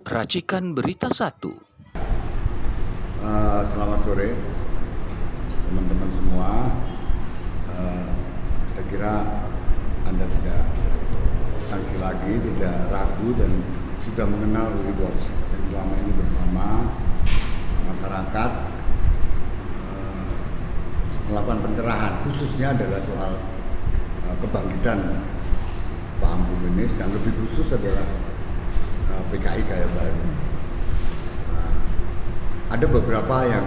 Racikan Berita 1. Selamat sore teman-teman semua. Saya kira Anda tidak sanksi lagi, tidak ragu dan sudah mengenal UI Watch yang selama ini bersama masyarakat melakukan pencerahan, khususnya adalah soal kebangkitan Pak Ampu Menis, yang lebih khusus adalah PKI Gaya Baru. Ada beberapa yang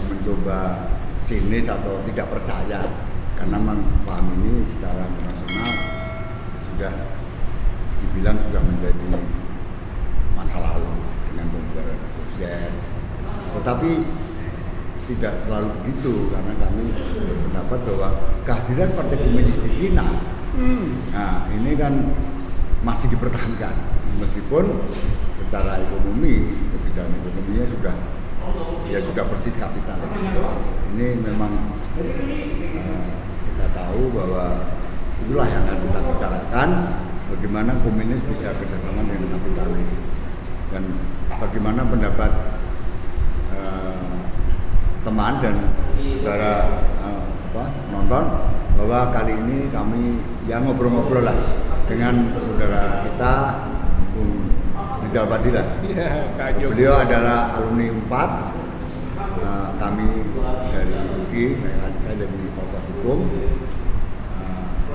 mencoba sinis atau tidak percaya karena memang paham ini secara internasional sudah dibilang sudah menjadi masa lalu dengan pembubaran sosial. Tetapi tidak selalu begitu, karena kami berpendapat bahwa kehadiran Partai Komunis di Cina, nah ini kan masih dipertahankan meskipun secara ekonomi, kebijakan ekonominya sudah persis kapitalis. Ini memang kita tahu bahwa itulah yang akan kita bicarakan, bagaimana komunis bisa kerjasama dengan kapitalis dan bagaimana pendapat teman dan saudara nonton bahwa kali ini kami yang ngobrol-ngobrol lah dengan saudara kita Bung Rizal Fadila. Beliau adalah alumni 4, kami dari UI, saya dari Fakultas Hukum,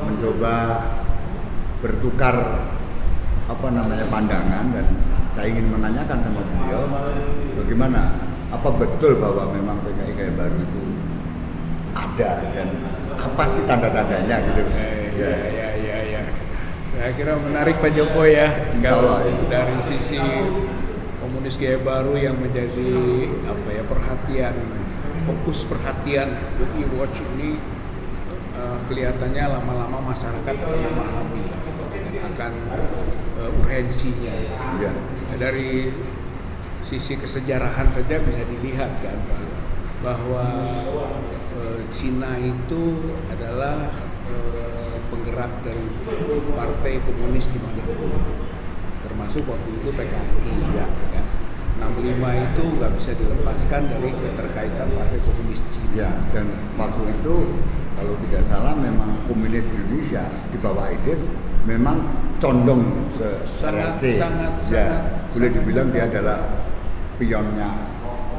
mencoba bertukar pandangan, dan saya ingin menanyakan sama beliau bagaimana, apa betul bahwa memang PKI Gaya Baru itu ada dan apa sih tanda-tandanya gitu. Ya. Saya kira menarik Pak Joko ya, kalau dari sisi Komunis Gaya Baru yang menjadi fokus perhatian UI Watch ini, kelihatannya lama-lama masyarakat akan memahami akan urgensinya. Ya. Dari sisi kesejarahan saja bisa dilihat kan Pak, bahwa Cina itu adalah penggerak dari partai komunis dimanapun, termasuk waktu itu PKI ya kan. 65 itu nggak bisa dilepaskan dari keterkaitan partai komunis Cina. Ya, dan waktu itu kalau tidak salah memang komunis Indonesia di bawah Aidit memang condong sangat boleh dibilang dia adalah pionnya,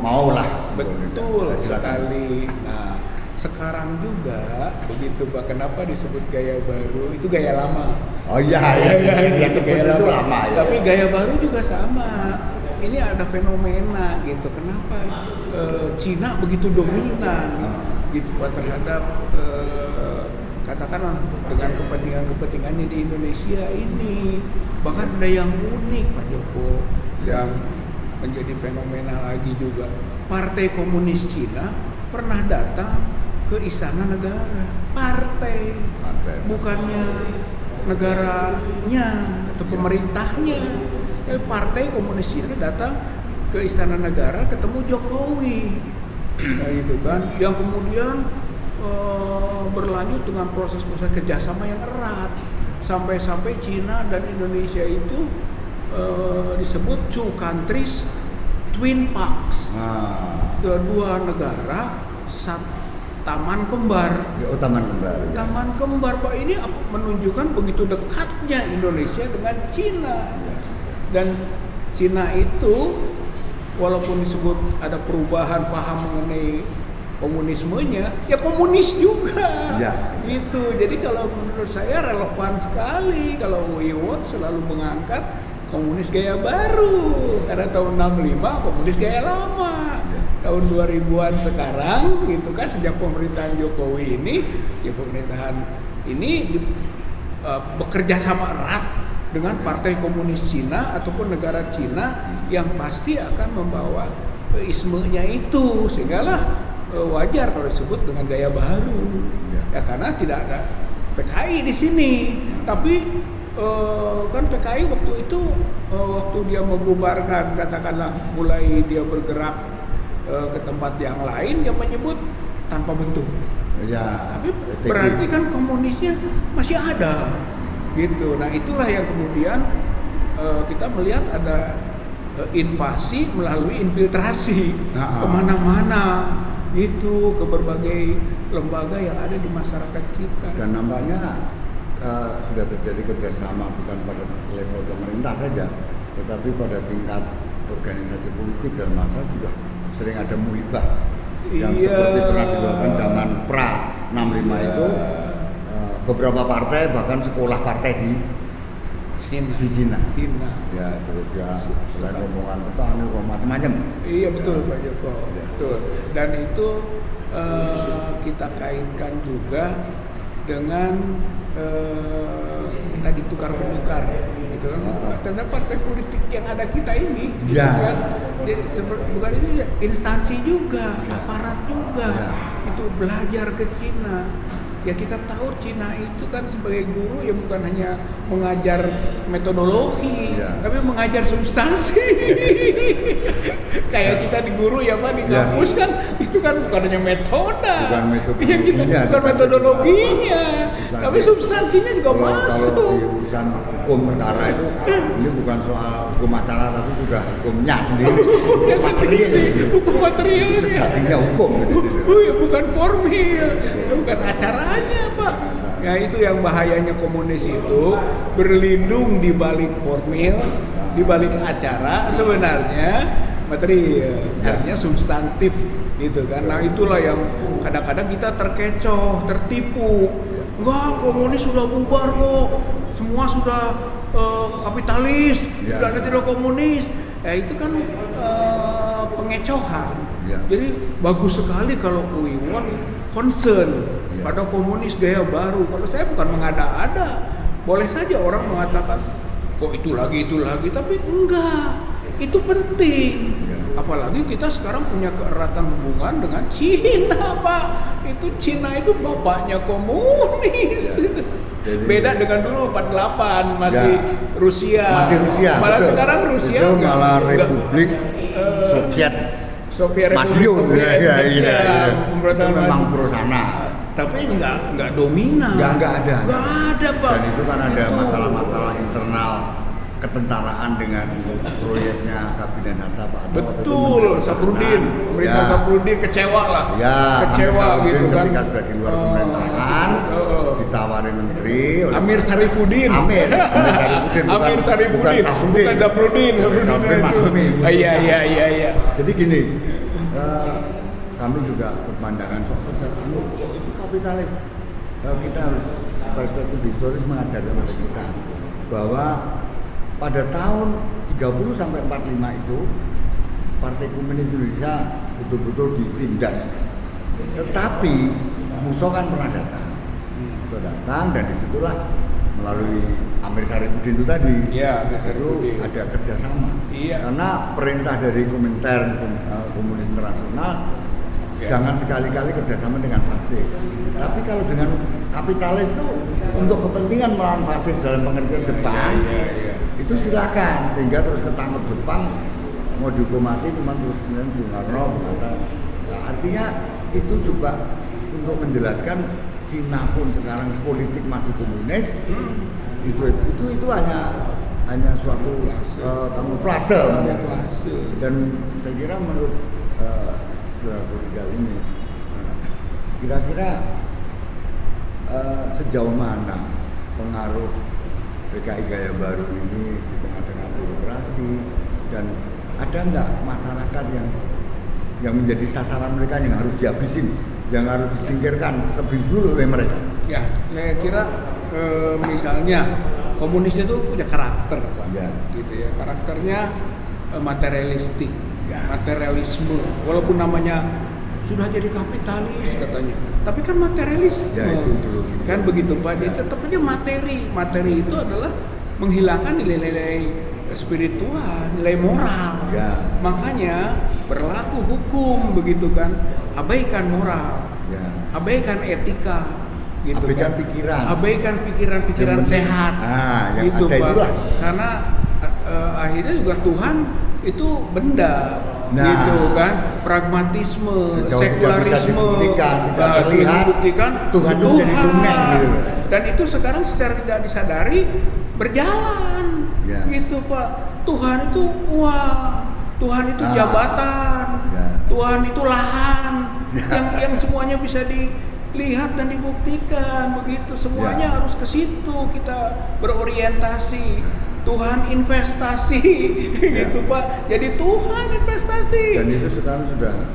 maulah betul sekali. Nah, sekarang juga begitu Pak, kenapa disebut Gaya Baru? Itu gaya lama. Oh iya, itu gaya itu lama. lama ya. Tapi Gaya Baru juga sama. Ini ada fenomena gitu. Kenapa Cina begitu dominan gitu Pak terhadap katakanlah dengan kepentingannya di Indonesia ini. Bahkan ada yang unik Pak Joko yang menjadi fenomena lagi juga. Partai Komunis Cina pernah datang ke Istana Negara, partai. Bukannya negaranya atau pemerintahnya. Partai Komunis Cina datang ke Istana Negara ketemu Jokowi, nah, gitu kan, yang kemudian berlanjut dengan proses-proses kerjasama yang erat sampai Cina dan Indonesia itu disebut two countries twin parks, dua negara taman kembar. Taman kembar Pak, ini menunjukkan begitu dekatnya Indonesia dengan Cina. Dan Cina itu walaupun disebut ada perubahan paham mengenai komunismenya, ya komunis juga. Ya. Gitu. Jadi kalau menurut saya relevan sekali kalau UI Watch selalu mengangkat Komunis Gaya Baru, karena tahun 65 Komunis Gaya Lama. Tahun 2000-an sekarang gitu kan, sejak pemerintahan Jokowi ini, ya pemerintahan ini bekerja sama erat dengan Partai Komunis Cina ataupun negara Cina yang pasti akan membawa ismenya itu, sehinggalah wajar kalau disebut dengan Gaya Baru. Ya karena tidak ada PKI di sini, tapi kan PKI waktu itu waktu dia membubarkan, katakanlah mulai dia bergerak ke tempat yang lain, dia menyebut tanpa bentuk. Ya, tapi berarti kan komunisnya masih ada. Gitu. Nah itulah yang kemudian kita kita melihat ada invasi melalui infiltrasi kemana-mana itu ke berbagai lembaga yang ada di masyarakat kita. Dan nampaknya sudah terjadi kerjasama bukan pada level pemerintah saja, tetapi pada tingkat organisasi politik dan massa sudah sering ada muhibah yang seperti pernah dilakukan zaman pra 65 itu. Beberapa partai bahkan sekolah partai di Cina. Ya, terus ya selain rombongan petani, macam-macam. Iya betul Pak Joko. Betul. Dan itu kita kaitkan juga dengan tadi tukar menukar, gitu kan? Karena partai politik yang ada kita ini, gitu kan? Jadi bukan itu ya, instansi juga, aparat juga, itu belajar ke Cina. Ya kita tahu Cina itu kan sebagai guru ya bukan hanya mengajar metodologi, tapi mengajar substansi. Kayak kita di guru ya Pak di kampus kan itu kan bukan hanya metode, ya kita bukan metodologinya, tapi substansinya juga masuk. Kalau di urusan hukum perkara itu, ini bukan soal hukum acara tapi sudah hukumnya sendiri, hukum material, sejatinya hukum. Oh ya bukan formil, bukan acaranya Pak. Ya itu yang bahayanya komunis itu berlindung di balik formil, di balik acara, sebenarnya material, artinya substantif gitu kan. Nah itulah yang kadang-kadang kita terkecoh, tertipu. Enggak, komunis sudah bubar kok, semua sudah kapitalis, sudah ada tidak komunis. Ya itu kan pengecohan. Jadi bagus sekali kalau Wiwot concern pada komunis gaya baru. Kalau saya bukan mengada-ada, boleh saja orang mengatakan kok itu lagi, tapi enggak, itu penting. Apalagi kita sekarang punya keeratan hubungan dengan Cina Pak. Itu Cina itu bapaknya komunis. Beda dengan dulu 48 masih Rusia. Malah betul. Sekarang Rusia itu malah Republik Soviet Madiun ya. Itu memang pro sana. Tapi nggak dominan. Nggak ada. Nggak ada Pak. Dan itu kan ada masalah-masalah internal ketentaraan dengan proyeknya Kabinet Hatta Pak. Betul, Safrudin, pemerintah Safrudin kecewa lah. Kecewa gitu kan. Ketika sudah di luar pemerintahan, ditawari menteri. Amir Sarifudin. Amir Sarifudin. Bukan Safrudin. Iya. Jadi gini, kami juga berpandangan soal itu kapitalis. Kita harus perspektif historis mengajarkan kepada kita bahwa pada tahun 30 sampai 45 itu Partai Komunis Indonesia betul-betul ditindas. Tetapi musuh kan pernah datang. Musuh datang dan disitulah melalui Amir Sarifudin itu tadi. Itu ada kerjasama. Karena perintah dari Komintern Komunis Internasional jangan sekali-kali kerjasama dengan fasis. Tapi kalau dengan kapitalis itu untuk kepentingan melawan fasis dalam pengertian Jepang, itu silakan, sehingga terus ketangkep Jepang mau dihukum mati, cuma terus kemudian Bung Karno mengatakan, artinya itu juga untuk menjelaskan Cina pun sekarang politik masih komunis, itu hanya suatu kamuflase. Dan saya kira menurut saudara Rizal ini, kira-kira sejauh mana pengaruh PKI gaya baru ini di tengah-tengah birokrasi, dan ada nggak masyarakat yang menjadi sasaran mereka yang harus dihabisin, yang harus disingkirkan lebih dulu oleh mereka? Ya, saya kira misalnya komunis itu punya karakter Pak, gitu ya. Karakternya materialistik, materialisme. Walaupun namanya sudah jadi kapitalis katanya, tapi kan materialisme, kan begitu Pak. Jadi tetap aja materi itu adalah menghilangkan nilai-nilai spiritual, nilai moral. Makanya berlaku hukum begitu kan, abaikan moral, abaikan etika, gitu abaikan pikiran sehat, gitu Pak. Itulah. Karena akhirnya juga Tuhan itu benda. Gitu kan, pragmatisme, sekularisme, dibuktikan Tuhan itu jadi dongeng gitu. Dan itu sekarang secara tidak disadari berjalan, gitu gitu Pak. Tuhan itu uang, Tuhan itu jabatan, Tuhan itu lahan, yang semuanya bisa dilihat dan dibuktikan begitu. Semuanya harus ke situ kita berorientasi. Tuhan investasi, gitu Pak. Jadi Tuhan investasi. Dan itu sekarang sudah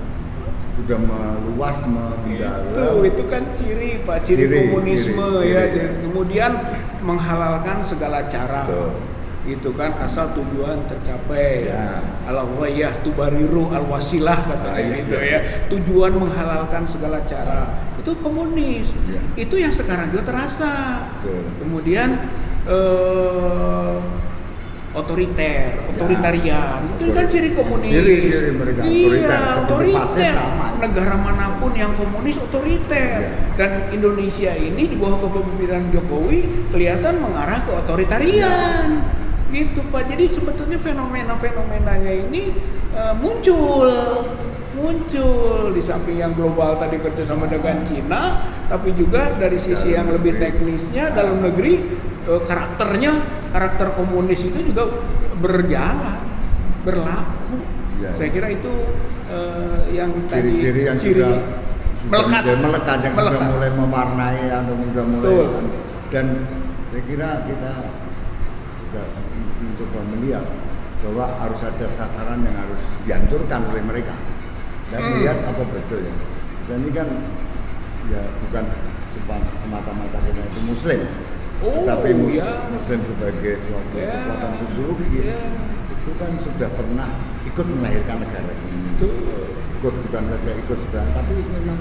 meluas, mendalam. Itu kan ciri Pak, ciri komunisme ciri. ya. Kemudian menghalalkan segala cara. Betul. Gitu kan, asal tujuan tercapai. Ya. Al-wayah tubariru al-wasilah katanya gitu ya. Tujuan menghalalkan segala cara. Itu komunis. Ya. Itu yang sekarang juga terasa. Betul. Kemudian otoritarian itu kan ciri komunis. Ciri mereka Iya, otoriter. sama. Negara manapun yang komunis otoriter. Dan Indonesia ini di bawah kepemimpinan Jokowi kelihatan mengarah ke otoritarian. Gitu Pak. Jadi sebetulnya fenomena-fenomenanya ini muncul di samping yang global tadi kerjasama dengan Cina, tapi juga dari sisi yang lebih teknisnya dalam negeri, karakter komunis itu juga berlaku. Ya. Saya kira itu yang ciri-ciri yang sudah melekat, yang sudah mulai mewarnai atau sudah mulai. Dan saya kira kita juga mencoba melihat bahwa harus ada sasaran yang harus dihancurkan oleh mereka. Saya melihat apa betul ya. Dan ini kan ya bukan semata-mata kita itu Muslim, tapi Muslim sebagai suatu kekuatan sosiologis itu kan sudah pernah ikut melahirkan negara ini. Ikut, bukan saja ikut sebenarnya, tapi memang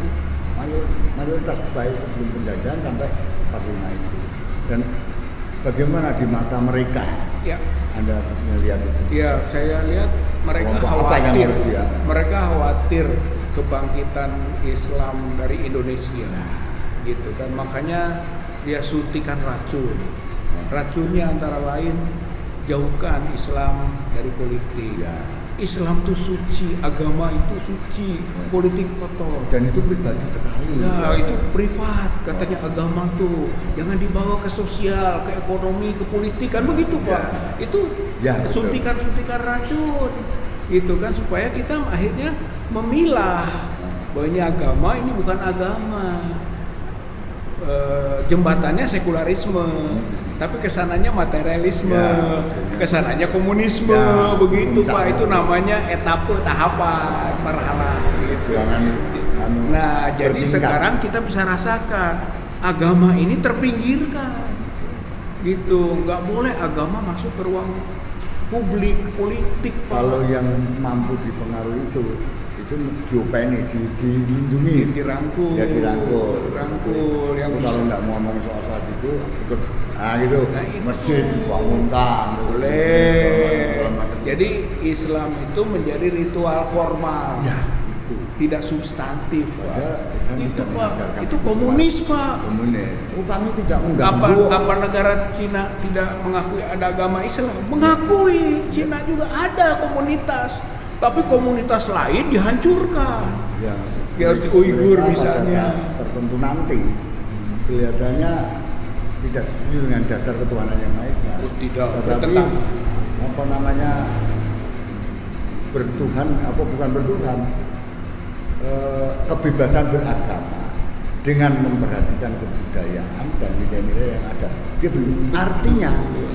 mayoritas baik sebelum penjajahan sampai 45 itu. Dan bagaimana di mata mereka? Ya. Anda melihat itu? Ya, saya lihat mereka khawatir. Mereka khawatir kebangkitan Islam dari Indonesia. Gitu kan. Makanya dia suntikan racun. Racunnya antara lain jauhkan Islam dari politik. Islam itu suci, agama itu suci, politik kotor. Dan itu pribadi sekali. Ya, itu privat. Katanya agama tuh jangan dibawa ke sosial, ke ekonomi, ke politik kan begitu Pak. Itu suntikan-suntikan racun. Gitu kan supaya kita akhirnya memilah bahwa ini agama, ini bukan agama. Jembatannya sekularisme. Tapi kesananya materialisme, kesananya komunisme, begitu Pak. Itu namanya etape, tahapan, marhalah gitu. Nah, jadi sekarang kita bisa rasakan agama ini terpinggirkan, gitu. Nggak boleh agama masuk ke ruang publik, politik Pak. Kalau yang mampu dipengaruhi itu diopeni, dilindungi, dirangkul. Yang kalau nggak mau ngomong soal itu ikut gitu. Masjid dibangunkan. Boleh. Jadi Islam itu menjadi ritual formal. Tidak substantif. Itu Pak. Itu komunis Pak. Komunis. Kami tidak mengganggu. Apa negara Cina tidak mengakui ada agama Islam? Mengakui. Cina juga ada komunitas. Tapi komunitas lain dihancurkan. Harus di Uighur misalnya. Tertentu nanti kelihatannya tidak setuju dengan dasar ketuhanan yang Maha Esa. Tidak. Tetapi bukan bertuhan, kebebasan beragama dengan memperhatikan kebudayaan dan nilai-nilai yang ada. Artinya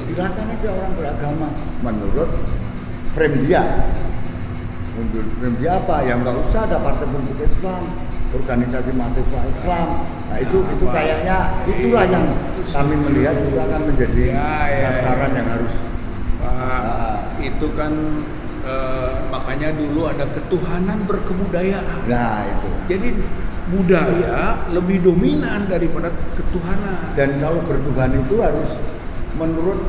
silakan aja orang beragama menurut frame dia. Frame dia apa? Yang nggak usah ada partai politik Islam, organisasi mahasiswa Islam. Nah itu kayaknya itulah yang kami melihat itu akan menjadi sasaran yang harus. Itu kan makanya dulu ada ketuhanan berkebudayaan. Nah itu. Jadi budaya lebih dominan daripada ketuhanan. Dan kalau bertuhan itu harus menurut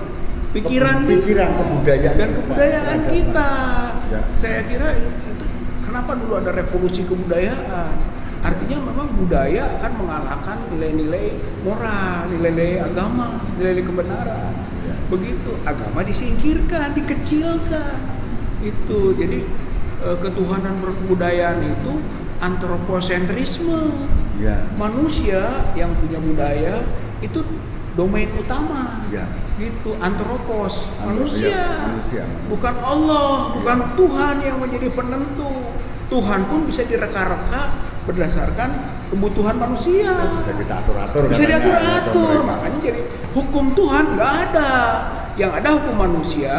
pikiran kebudayaan kita. Saya kira itu kenapa dulu ada revolusi kebudayaan. Artinya memang budaya akan mengalahkan nilai-nilai moral, nilai-nilai agama, nilai-nilai kebenaran. Begitu agama disingkirkan, dikecilkan. Itu jadi ketuhanan berkebudayaan itu antroposentrisme. Manusia yang punya budaya itu domain utama. gitu, antropos, manusia. Iya, manusia. Bukan Allah, bukan Tuhan yang menjadi penentu. Tuhan pun bisa direka-reka berdasarkan kebutuhan manusia. Bisa kita atur-atur. Bisa katanya, diatur-atur. atau Makanya jadi hukum Tuhan nggak ada. Yang ada hukum manusia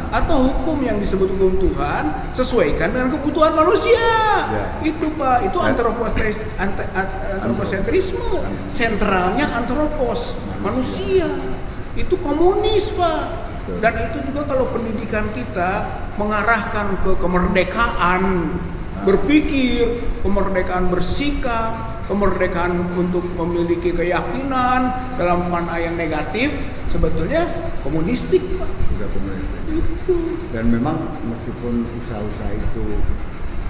atau hukum yang disebut hukum Tuhan sesuaikan dengan kebutuhan manusia. Ya. Itu Pak, itu antropocentrisme. Sentralnya antropos, manusia. Itu komunis Pak. Betul. Dan itu juga kalau pendidikan kita mengarahkan ke kemerdekaan berpikir, kemerdekaan bersikap, kemerdekaan untuk memiliki keyakinan dalam mana yang negatif, sebetulnya komunistik Pak. Sudah komunistik. Dan memang meskipun usaha-usaha itu,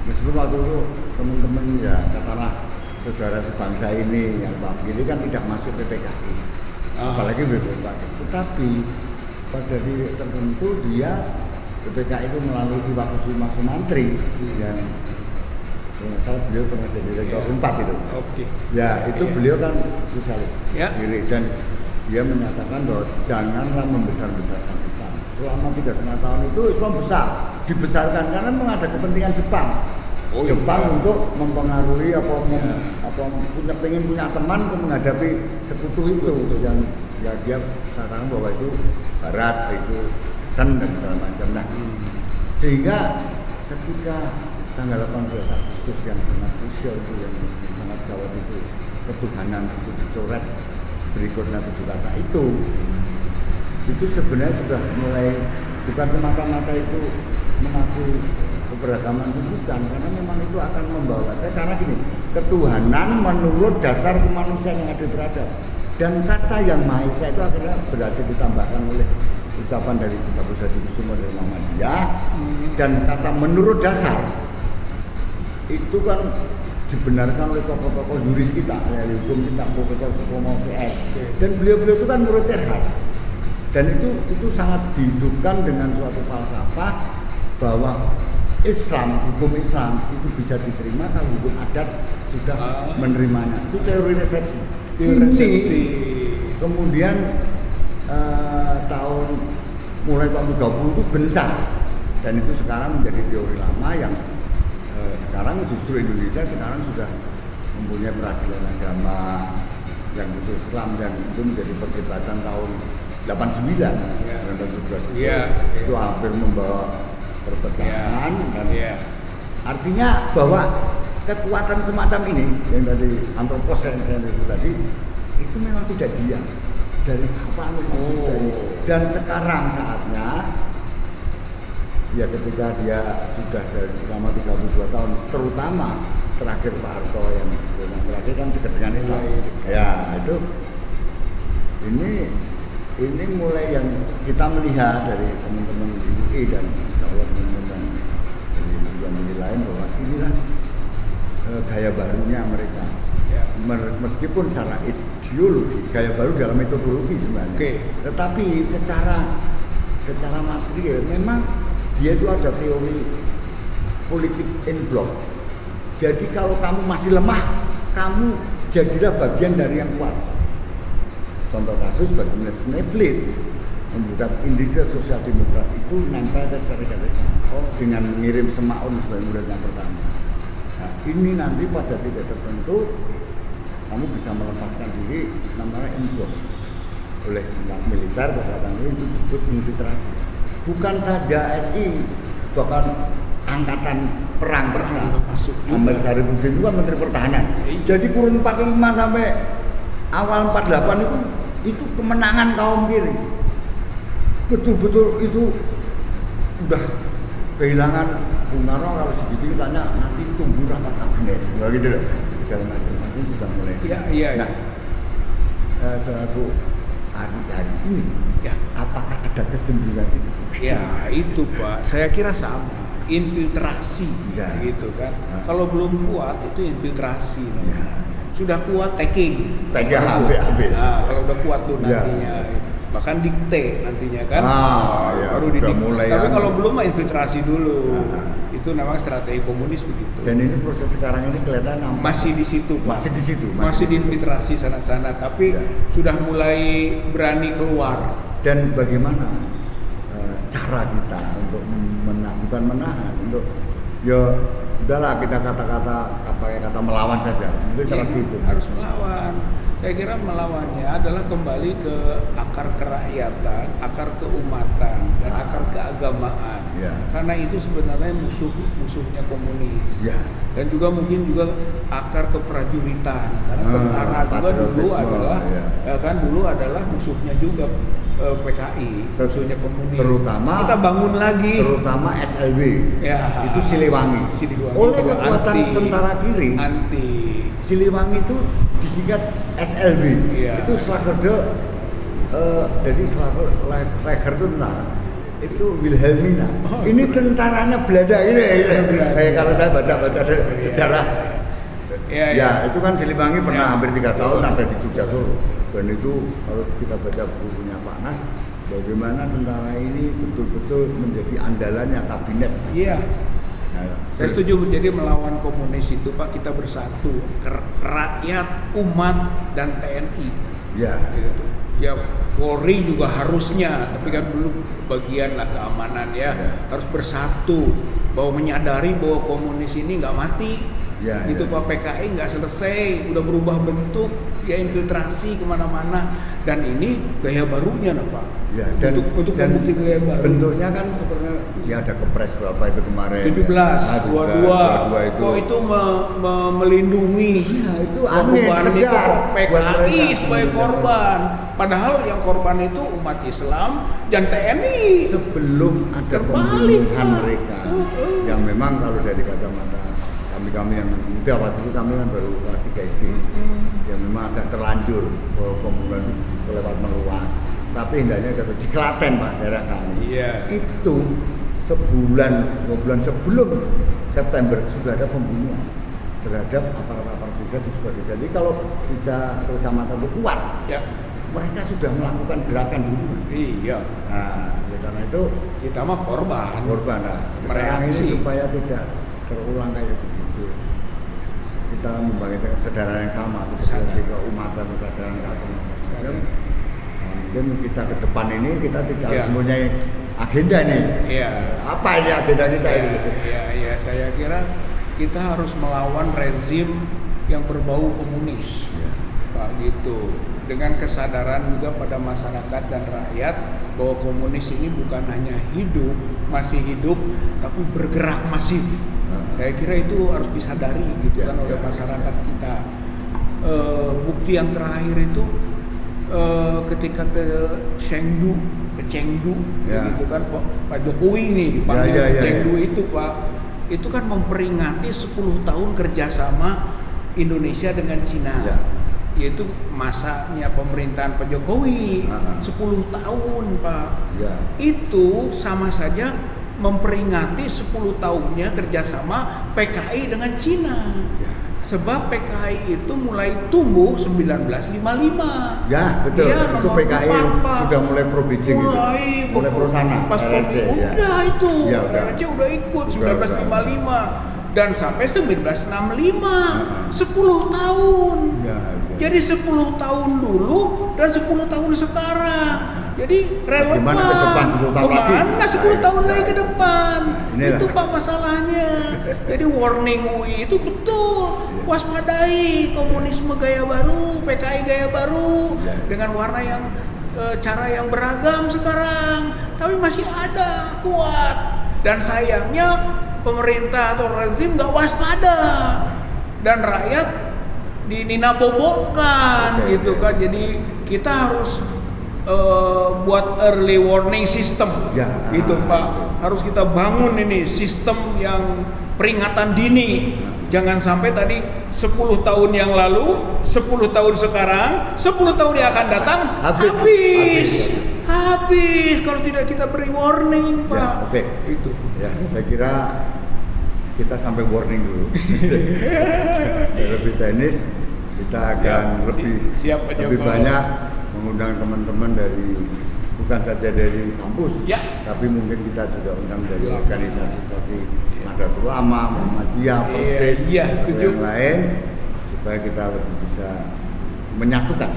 meskipun waktu itu teman-teman ya katakanlah saudara sebangsa ini yang Pak Gili kan tidak masuk PPKI, apalagi BPKI, tetapi pada diri tertentu dia PPKI itu melalui Iwa Kusuma Sumantri yang saya beliau pernah jadi rektor Unpad itu. Oke. Ya itu beliau kan sosialis diri dan dia menyatakan bahwa janganlah membesar-besarkan Islam. Selama 3,5 tahun itu Islam besar, dibesarkan karena memang ada kepentingan Jepang. Jepang untuk mempengaruhi pengen punya teman untuk menghadapi sekutu itu yang ya dia katakan bahwa itu Barat, itu Kristen dan segala macam. Nah, sehingga ketika tanggal 18 Agustus yang sangat krusial itu, yang sangat gawat itu, ketuhanan itu dicoret berikutnya 7 kata itu sebenarnya sudah mulai bukan semata-mata itu mengakui keberagaman, bukan, karena memang itu akan membawa karena gini, ketuhanan menurut dasar kemanusiaan yang ada beradab, dan kata yang Maha Esa itu akhirnya berhasil ditambahkan oleh ucapan dari Kitab Usadi Kusumo dari Muhammadiyah, dan kata menurut dasar itu kan dibenarkan oleh tokoh-tokoh juris kita, ahli hukum kita, Profesor Supomo VS, dan beliau-beliau itu kan murid terhad, dan itu sangat dihidupkan dengan suatu falsafah bahwa Islam, hukum Islam itu bisa diterima kalau hukum adat sudah menerimanya. Itu teori resepsi. Kemudian mulai tahun 30 itu gencar, dan itu sekarang menjadi teori lama yang sekarang justru Indonesia sekarang sudah mempunyai peradilan agama yang khusus Islam, dan itu menjadi perdebatan tahun 89 dan 11 itu hampir membawa perpecahan dan artinya bahwa kekuatan semacam ini yang dari antropocentrisme tadi itu memang tidak diam dari awal dan sekarang saatnya ya ketika dia sudah dari selama 32 tahun, terutama terakhir Pak Harto yang terakhir kan dekat dengan Islam ya itu ini mulai yang kita melihat dari teman-teman di UI dan insya Allah teman-teman dari lembaga lain bahwa inilah gaya barunya mereka. Meskipun secara ideologi gaya baru dalam metodologi sebenarnya, tetapi secara material memang dia itu ada teori politik in block. Jadi kalau kamu masih lemah, kamu jadilah bagian dari yang kuat. Contoh kasus bagaimana Sneflit membuat industri sosial demokrat itu nempel ke Serikat Islam dengan mengirim Semaun sebagai murid yang pertama. Nah, ini nanti pada titik tertentu kamu bisa melepaskan diri, namanya in-block oleh militer kekuatan itu disebut infiltrasi. Bukan saja SI, bahkan angkatan perang masuk. Amir Saripudin itu kan Menteri Pertahanan. Jadi kurun 45 sampai awal 48 itu kemenangan kaum kiri. Betul-betul itu udah kehilangan Bung Karno. Kalau segitu tanya nanti tunggu rapat kabinet, gitu loh. Segala macam nanti sudah mulai. Nah, saudaraku hari ini, apakah ada kecenderungan itu? Ya itu Pak, saya kira sama. Infiltrasi, gitu kan. Kalau belum kuat itu infiltrasi. Sudah kuat tagging. Ambil. Nah, kalau udah kuat tuh nantinya. Bahkan dikte nantinya kan. Baru mulai. Tapi kalau belum mah infiltrasi dulu. Itu memang strategi komunis begitu. Dan ini proses sekarang ini kelihatan masih di situ, Pak. Masih di situ. Masih diinfiltrasi sana-sana, tapi sudah mulai berani keluar. dan bagaimana cara kita untuk bukan menahan, untuk ya udahlah kita pakai kata melawan saja. Itu cara itu harus melawan. Saya kira melawannya adalah kembali ke akar kerakyatan, akar keumatan, dan akar keagamaan. Ya. Karena itu sebenarnya musuhnya komunis. Ya. Dan juga mungkin juga akar keprajuritan. Karena tentara juga dulu adalah, ya kan dulu adalah musuhnya juga PKI, musuhnya komunis. Terutama kita bangun lagi. Terutama SLW. Ya. Itu Siliwangi. Oleh kekuatan tentara kiri. Anti. Siliwangi itu disingkat SLB. Iya. Itu Slagerde, jadi Leger itu tentara. Itu Wilhelmina. Ini tentaranya Belanda ini. Kalau saya baca sejarah. Ya, itu kan Siliwangi pernah hampir 3 tahun ada di Jogja Solo. Dan itu kalau kita baca bukunya Pak Nas, bagaimana tentara ini betul-betul menjadi andalannya kabinet. Iya. Saya setuju, jadi melawan komunis itu Pak kita bersatu, rakyat, umat, dan TNI. Ya. Gitu. Ya Polri juga harusnya, tapi kan dulu bagian lah keamanan ya. Harus bersatu, bahwa menyadari bahwa komunis ini nggak mati. Gitu Pak, PKI nggak selesai, udah berubah bentuk, ya infiltrasi kemana-mana, dan ini gaya barunya nah Pak. Ya, dan untuk membukti gaya baru. Bentuknya kan sebenarnya dia ada kepres berapa itu kemarin? 17, 22 itu. Kok itu melindungi itu korban aneh, itu PKI segar. sebagai korban. Padahal yang korban itu umat Islam dan TNI. Sebelum ada pembunuhan mereka, yang memang kalau dari kacamata kami yang muda waktu itu kami kan baru kelas 3 SD, yang memang agak terlanjur bahwa pembunuhan kelewat meluas. Tapi hendaknya di Klaten Pak, daerah kami. Itu sebulan, 2 bulan sebelum September sudah ada pembunuhan terhadap aparat-aparat desa di sebuah desa. Jadi kalau bisa kecamatan itu kuat, mereka sudah melakukan gerakan dulu. Iya. Nah, karena itu kita mah korban. Nah, sekarang ini supaya tidak terulang kayak begitu. Kita membangkitkan kesadaran yang sama seperti keumatan, kesadaran keagamaan. Mungkin kita ke depan ini kita tidak harus mempunyai agenda nih. Apa ini agenda kita ini? Iya, saya kira kita harus melawan rezim yang berbau komunis, Pak, gitu. Dengan kesadaran juga pada masyarakat dan rakyat bahwa komunis ini bukan hanya masih hidup, tapi bergerak masif. Saya kira itu harus disadari gitu kan oleh masyarakat kita. Bukti yang terakhir itu ketika ke Chengdu, gitu kan Pak Jokowi nih dipanggil Chengdu itu Pak, itu kan memperingati 10 tahun kerjasama Indonesia dengan Cina, yaitu masanya pemerintahan Pak Jokowi 10 tahun Pak. Itu sama saja memperingati 10 tahunnya kerjasama PKI dengan Cina. Sebab PKI itu mulai tumbuh 1955. Ya betul. Dia itu PKI 4, sudah mulai pro Beijing mulai pro sana. Pas udah itu. RRC udah ikut 1955 dan sampai 1965. 10 tahun. Jadi 10 tahun dulu dan 10 tahun sekarang. Jadi relevan. Kemana 10 tahun lagi ke depan? Itu Pak masalahnya. Jadi warning UI itu betul. Waspadai komunisme gaya baru, PKI gaya baru dengan warna yang cara yang beragam sekarang, tapi masih ada kuat. Dan sayangnya pemerintah atau rezim nggak waspada dan rakyat dininabobokan gitu kan. Jadi kita harus buat early warning system gitu Pak. Harus kita bangun ini sistem yang peringatan dini. Jangan sampai tadi 10 tahun yang lalu, 10 tahun sekarang, 10 tahun yang akan datang habis. Kalau tidak kita beri warning Pak. Itu saya kira kita sampai warning dulu. Lebih teknis, kita akan lebih banyak mengundang teman-teman dari bukan saja dari kampus, tapi mungkin kita juga undang dari organisasi Nahdlatul Ulama, Muhammadiyah, Persis, yang lain, supaya kita lebih bisa menyatukan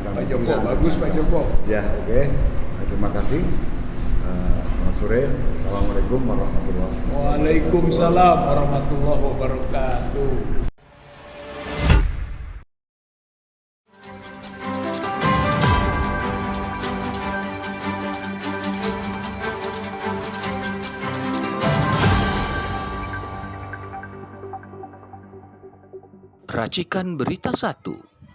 Pak Joko, bagus Pak Joko. Ya, oke. Terima kasih. Selamat sore. Assalamualaikum warahmatullahi wabarakatuh. Waalaikumsalam warahmatullahi wabarakatuh. Racikan Berita 1.